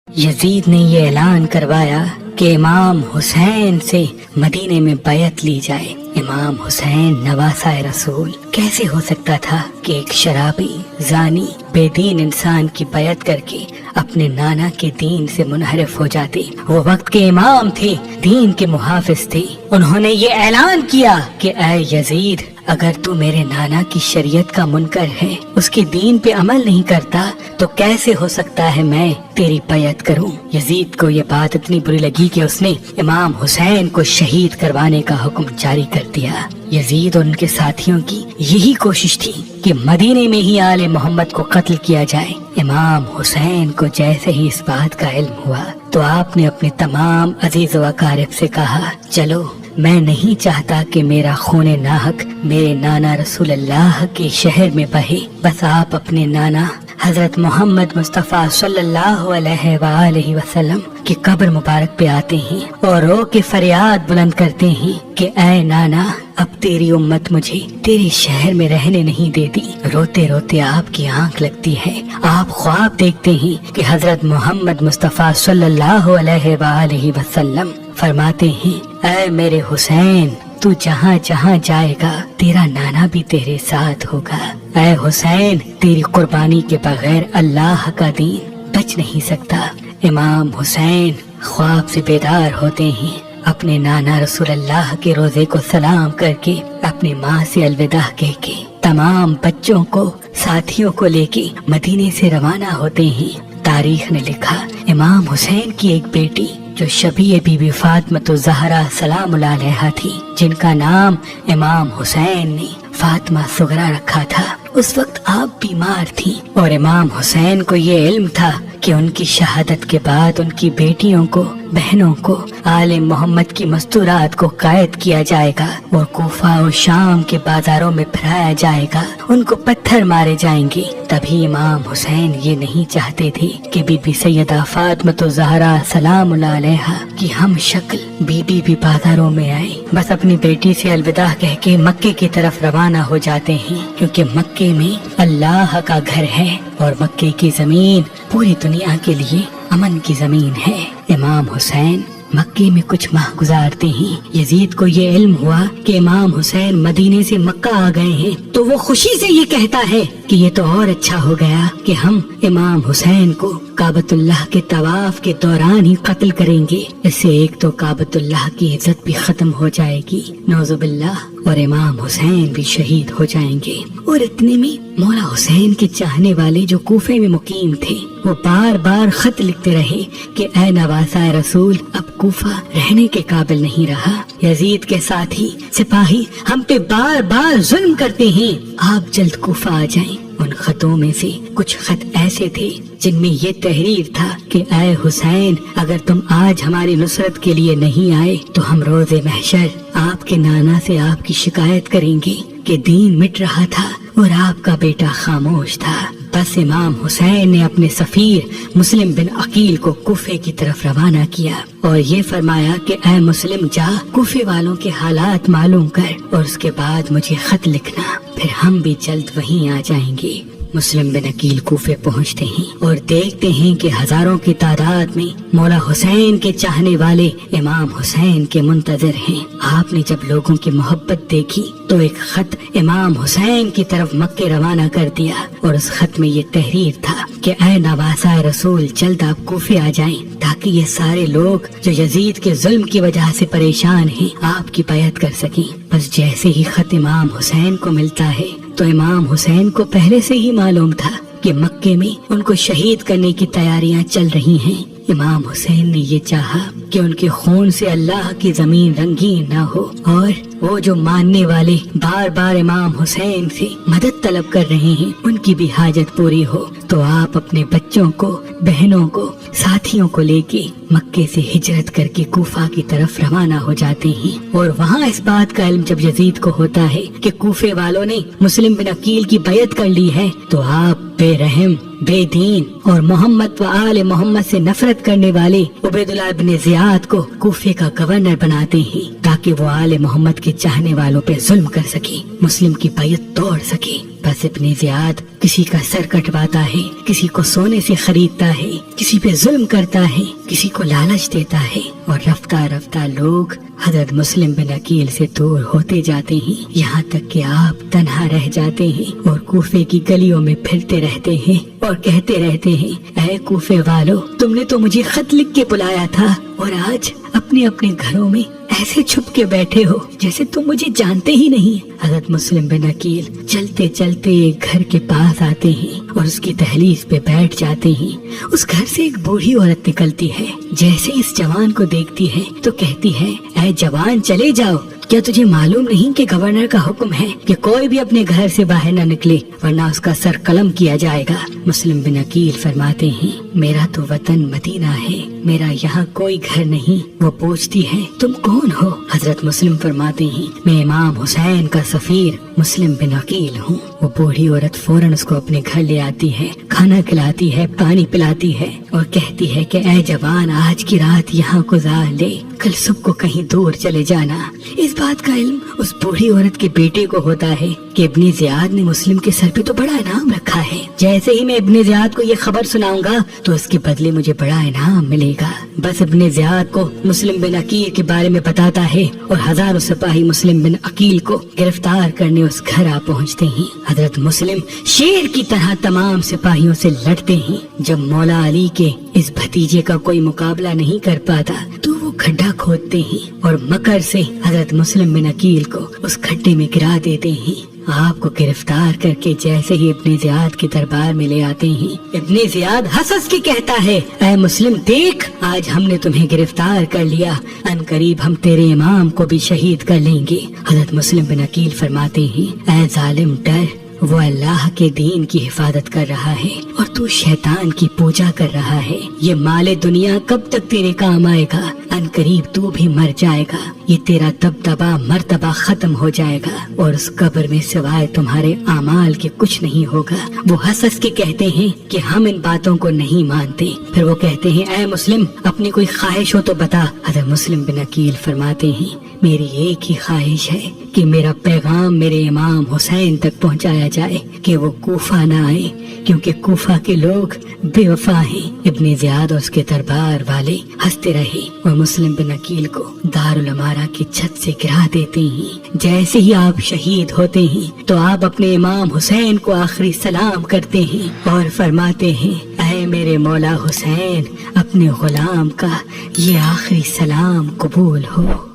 یزید نے یہ اعلان کروایا کہ امام حسین سے مدینے میں بیعت لی جائے۔ امام حسین نواسہ رسول، کیسے ہو سکتا تھا کہ ایک شرابی، زانی، بے دین انسان کی بیعت کر کے اپنے نانا کے دین سے منحرف ہو جاتے؟ وہ وقت کے امام تھے، دین کے محافظ تھے۔ انہوں نے یہ اعلان کیا کہ اے یزید، اگر تو میرے نانا کی شریعت کا منکر ہے، اس کے دین پہ عمل نہیں کرتا، تو کیسے ہو سکتا ہے میں تیری بیعت کروں؟ یزید کو یہ بات اتنی بری لگی کہ اس نے امام حسین کو شہید کروانے کا حکم جاری کر دیا۔ یزید اور ان کے ساتھیوں کی یہی کوشش تھی کہ مدینے میں ہی آل محمد کو قتل کیا جائے۔ امام حسین کو جیسے ہی اس بات کا علم ہوا تو آپ نے اپنے تمام عزیز و اقارب سے کہا، چلو، میں نہیں چاہتا کہ میرا خون ناحق میرے نانا رسول اللہ کے شہر میں بہے، بس آپ اپنے نانا حضرت محمد مصطفیٰ صلی اللہ علیہ وآلہ وسلم کی قبر مبارک پہ آتے ہیں اور رو کے فریاد بلند کرتے ہیں کہ اے نانا، اب تیری امت مجھے تیرے شہر میں رہنے نہیں دیتی۔ روتے روتے آپ کی آنکھ لگتی ہے، آپ خواب دیکھتے ہیں کہ حضرت محمد مصطفیٰ صلی اللہ علیہ وآلہ وسلم فرماتے ہیں، اے میرے حسین، تو جہاں جہاں جائے گا تیرا نانا بھی تیرے ساتھ ہوگا۔ اے حسین، تیری قربانی کے بغیر اللہ کا دین بچ نہیں سکتا۔ امام حسین خواب سے بیدار ہوتے ہیں، اپنے نانا رسول اللہ کے روزے کو سلام کر کے، اپنی ماں سے الوداع کہہ کے، تمام بچوں کو، ساتھیوں کو لے کے مدینے سے روانہ ہوتے ہیں۔ تاریخ نے لکھا، امام حسین کی ایک بیٹی جو شبیہ بی بی فاطمہ الزہرا سلام اللہ علیہا تھی، جن کا نام امام حسین نے فاطمہ صغرا رکھا تھا، اس وقت آپ بیمار تھی اور امام حسین کو یہ علم تھا کہ ان کی شہادت کے بعد ان کی بیٹیوں کو، بہنوں کو آل محمد کی مستورات کو قید کیا جائے گا اور کوفہ اور شام کے بازاروں میں پھرایا جائے گا، ان کو پتھر مارے جائیں گے۔ تبھی امام حسین یہ نہیں چاہتے تھے کہ بی بی سیدہ فاطمہ الزہرا سلام اللہ علیہا کی ہم شکل بی بی بھی بازاروں میں آئے۔ بس اپنی بیٹی سے الوداع کہہ کے مکے کی طرف روانہ ہو جاتے ہیں، کیونکہ مکے میں اللہ کا گھر ہے اور مکے کی زمین پوری دنیا کے لیے امن کی زمین ہے۔ امام حسین مکے میں کچھ ماہ گزارتے ہیں۔ یزید کو یہ علم ہوا کہ امام حسین مدینے سے مکہ آ گئے ہیں، تو وہ خوشی سے یہ کہتا ہے کہ یہ تو اور اچھا ہو گیا کہ ہم امام حسین کو کعبۃ اللہ کے طواف کے دوران ہی قتل کریں گے، اس سے ایک تو کعبۃ اللہ کی عزت بھی ختم ہو جائے گی، نعوذ باللہ، اور امام حسین بھی شہید ہو جائیں گے۔ اور اتنے میں مولا حسین کے چاہنے والے جو کوفے میں مقیم تھے، وہ بار بار خط لکھتے رہے کہ اے نواسہ رسول، اب کوفہ رہنے کے قابل نہیں رہا، یزید کے ساتھی سپاہی ہم پہ بار بار ظلم کرتے ہیں، آپ جلد کوفہ آ جائیں۔ ان خطوں میں سے کچھ خط ایسے تھے جن میں یہ تحریر تھا کہ اے حسین، اگر تم آج ہماری نصرت کے لیے نہیں آئے تو ہم روز محشر آپ کے نانا سے آپ کی شکایت کریں گے کہ دین مٹ رہا تھا اور آپ کا بیٹا خاموش تھا۔ بس امام حسین نے اپنے سفیر مسلم بن عقیل کو کوفے کی طرف روانہ کیا اور یہ فرمایا کہ اے مسلم، جا کوفے والوں کے حالات معلوم کر اور اس کے بعد مجھے خط لکھنا، پھر ہم بھی جلد وہیں آ جائیں گے۔ مسلم بن عقیل کوفے پہنچتے ہیں اور دیکھتے ہیں کہ ہزاروں کی تعداد میں مولا حسین کے چاہنے والے امام حسین کے منتظر ہیں۔ آپ نے جب لوگوں کی محبت دیکھی تو ایک خط امام حسین کی طرف مکے روانہ کر دیا اور اس خط میں یہ تحریر تھا کہ اے نواسہ رسول، جلد آپ کوفے آ جائیں تاکہ یہ سارے لوگ جو یزید کے ظلم کی وجہ سے پریشان ہیں آپ کی بیعت کر سکیں۔ بس جیسے ہی خط امام حسین کو ملتا ہے تو امام حسین کو پہلے سے ہی معلوم تھا کہ مکے میں ان کو شہید کرنے کی تیاریاں چل رہی ہیں۔ امام حسین نے یہ چاہا کہ ان کے خون سے اللہ کی زمین رنگین نہ ہو اور وہ جو ماننے والے بار بار امام حسین سے مدد طلب کر رہے ہیں ان کی بھی حاجت پوری ہو، تو آپ اپنے بچوں کو، بہنوں کو، ساتھیوں کو لے کے مکے سے ہجرت کر کے کوفہ کی طرف روانہ ہو جاتے ہیں۔ اور وہاں اس بات کا علم جب یزید کو ہوتا ہے کہ کوفے والوں نے مسلم بن عقیل کی بیعت کر لی ہے، تو آپ بے رحم، بے دین اور محمد و آل محمد سے نفرت کرنے والے عبید اللہ بن زیاد کو کوفے کا گورنر بناتے ہیں تاکہ وہ آل محمد کے چاہنے والوں پہ ظلم کر سکے، مسلم کی بیعت توڑ سکے۔ بس ابن زیاد کسی کا سر کٹواتا ہے، کسی کو سونے سے خریدتا ہے، کسی پہ ظلم کرتا ہے، کسی کو لالچ دیتا ہے، اور رفتہ رفتہ لوگ حضرت مسلم بن عقیل سے دور ہوتے جاتے ہیں، یہاں تک کہ آپ تنہا رہ جاتے ہیں اور کوفے کی گلیوں میں پھرتے رہتے ہیں اور کہتے رہتے ہیں، اے کوفے والو، تم نے تو مجھے خط لکھ کے بلایا تھا اور آج اپنے اپنے گھروں میں ایسے چھپ کے بیٹھے ہو جیسے تم مجھے جانتے ہی نہیں۔ حضرت مسلم بن عقیل چلتے چلتے ایک گھر کے پاس آتے ہیں اور اس کی دہلیز پہ بیٹھ جاتے ہیں۔ اس گھر سے ایک بوڑھی عورت نکلتی ہے، جیسے اس جوان کو دیکھتی ہے تو کہتی ہے، اے جوان چلے جاؤ، کیا تجھے معلوم نہیں کہ گورنر کا حکم ہے کہ کوئی بھی اپنے گھر سے باہر نہ نکلے ورنہ اس کا سر قلم کیا جائے گا؟ مسلم بن عقیل فرماتے ہیں، میرا تو وطن مدینہ ہے، میرا یہاں کوئی گھر نہیں۔ وہ پوچھتی ہے، تم کون ہو؟ حضرت مسلم فرماتے ہیں، میں امام حسین کا سفیر مسلم بن عقیل ہوں۔ وہ بوڑھی عورت فوراً اس کو اپنے گھر لے آتی ہے، کھانا کھلاتی ہے، پانی پلاتی ہے اور کہتی ہے کہ اے جوان، آج کی رات یہاں گزار لے، کل صبح کو کہیں دور چلے جانا۔ اس بات کا علم اس بوڑھی عورت کے بیٹے کو ہوتا ہے کہ ابن زیاد نے مسلم کے سر پہ تو بڑا انعام رکھا ہے، جیسے ہی میں ابن زیاد کو یہ خبر سناؤں گا تو اس کے بدلے مجھے بڑا انعام ملے گا۔ بس ابن زیاد کو مسلم بن عقیل کے بارے میں بتاتا ہے اور ہزاروں سپاہی مسلم بن عقیل کو گرفتار کرنے اس گھر آ پہنچتے ہیں۔ حضرت مسلم شیر کی طرح تمام سپاہیوں سے لڑتے ہیں۔ جب مولا علی کے اس بھتیجے کا کوئی مقابلہ نہیں کر پاتا تو وہ کھڈا کھودتے ہیں اور مکر سے حضرت مسلم بن عقیل کو اس کھڈے میں گرا دیتے ہیں۔ آپ کو گرفتار کر کے جیسے ہی ابن زیاد کے دربار میں لے آتے ہیں، ابن زیاد ہنس کے کہتا ہے، اے مسلم دیکھ، آج ہم نے تمہیں گرفتار کر لیا، ان قریب ہم تیرے امام کو بھی شہید کر لیں گے۔ حضرت مسلم بن عقیل فرماتے ہیں، اے ظالم ڈر، وہ اللہ کے دین کی حفاظت کر رہا ہے اور تو شیطان کی پوجا کر رہا ہے۔ یہ مال دنیا کب تک تیرے کام آئے گا؟ ان قریب تو بھی مر جائے گا، یہ تیرا دبدبا مرتبہ ختم ہو جائے گا اور اس قبر میں سوائے تمہارے اعمال کے کچھ نہیں ہوگا۔ وہ ہنس کے کہتے ہیں کہ ہم ان باتوں کو نہیں مانتے۔ پھر وہ کہتے ہیں، اے مسلم، اپنی کوئی خواہش ہو تو بتا۔ حضرت مسلم بن عقیل فرماتے ہیں، میری ایک ہی خواہش ہے کہ میرا پیغام میرے امام حسین تک پہنچایا جائے کہ وہ کوفہ نہ آئے، کیونکہ کوفہ کے لوگ بے وفا ہیں۔ ابن زیاد اور اس کے دربار والے ہنستے رہے اور مسلم بن عقیل کو دارالامارہ کی چھت سے گرا دیتے ہیں۔ جیسے ہی آپ شہید ہوتے ہیں تو آپ اپنے امام حسین کو آخری سلام کرتے ہیں اور فرماتے ہیں، اے میرے مولا حسین، اپنے غلام کا یہ آخری سلام قبول ہو۔